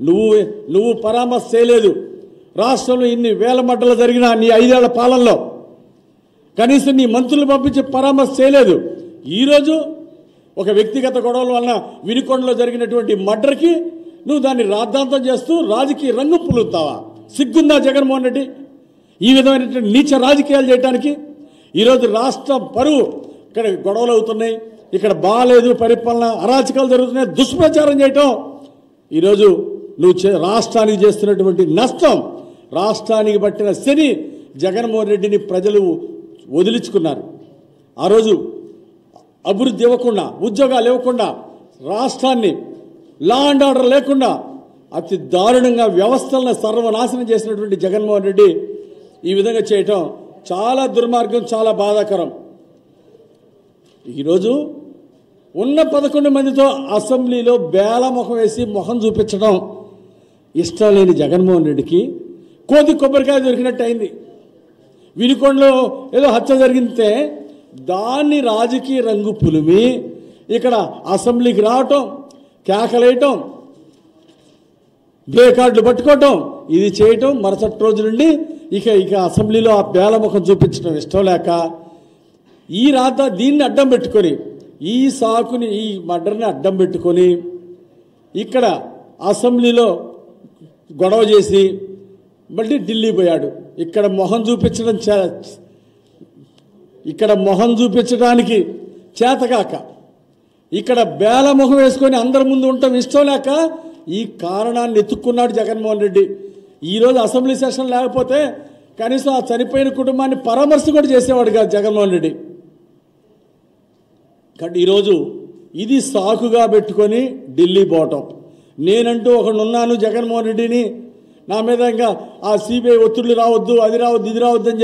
నువ్వు పరామర్శ చేయలేదు. రాష్ట్రంలో ఇన్ని వేల మడ్డలు జరిగిన నీ 5 ఏళ్ల పాలనలో కనీసం నీ మంత్రులు పంపించి పరామర్శ చేయలేదు. ఈరోజు ఒక వ్యక్తిగత గొడవల వలన వినుకొండలో జరిగినటువంటి మర్డర్కి నువ్వు దాన్ని రాద్ధాంతం చేస్తూ రాజకీయ రంగు పులుతావా? సిగ్గుందా జగన్మోహన్ రెడ్డి ఈ విధమైనటువంటి నీచ రాజకీయాలు చేయడానికి? ఈరోజు రాష్ట్రం పరువు, ఇక్కడ గొడవలు అవుతున్నాయి, ఇక్కడ బాగాలేదు పరిపాలన, అరాచకాలు జరుగుతున్నాయి, దుష్ప్రచారం చేయటం. ఈరోజు నువ్వు రాష్ట్రానికి చేస్తున్నటువంటి నష్టం, రాష్ట్రానికి పట్టిన శని జగన్మోహన్ రెడ్డిని ప్రజలు వదిలించుకున్నారు. ఆ రోజు అభివృద్ధి ఇవ్వకుండా, ఉద్యోగాలు ఇవ్వకుండా, రాష్ట్రాన్ని లా అండ్ ఆర్డర్ లేకుండా అతి దారుణంగా వ్యవస్థలను సర్వనాశనం చేసినటువంటి జగన్మోహన్ రెడ్డి ఈ విధంగా చేయటం చాలా దుర్మార్గం, చాలా బాధాకరం. ఈరోజు ఉన్న 11 మందితో అసెంబ్లీలో బేలముఖం వేసి ముఖం చూపించడం ఇష్టం లేని జగన్మోహన్ రెడ్డికి కోతి కొబ్బరికాయ దొరికినట్టు అయింది. వినుకొండలో ఏదో హత్య జరిగితే దాన్ని రాజకీయ రంగు పులిమి ఇక్కడ అసెంబ్లీకి రావటం, కేకలేయటం, ప్లే కార్డులు పట్టుకోవటం, ఇది చేయటం. మరుసటి రోజు నుండి ఇక అసెంబ్లీలో ఆ బేలముఖం చూపించడం ఇష్టం లేక దీన్ని అడ్డం పెట్టుకొని, ఈ సాకుని, ఈ మర్డర్ని అడ్డం పెట్టుకొని ఇక్కడ అసెంబ్లీలో గొడవ చేసి మళ్ళీ ఢిల్లీ పోయాడు. ఇక్కడ మొహం చూపించడానికి చేతగాక ఇక్కడ బేలముఖం వేసుకొని అందరి ముందు ఉండటం ఇష్టం లేక ఈ కారణాన్ని ఎత్తుక్కున్నాడు జగన్మోహన్ రెడ్డి. ఈరోజు అసెంబ్లీ సెషన్ లేకపోతే కనీసం ఆ చనిపోయిన కుటుంబాన్ని పరామర్శ కూడా చేసేవాడు కాదు జగన్మోహన్ రెడ్డి. కాబట్టి ఈరోజు ఇది సాకుగా పెట్టుకొని ఢిల్లీ పోవటం. నేనంటూ ఒకడున్నాను జగన్మోహన్ రెడ్డిని, నా మీద ఇంకా ఆ సిబిఐ ఒత్తిళ్లు రావద్దు, అది రావద్దు, ఇది రావద్దు అని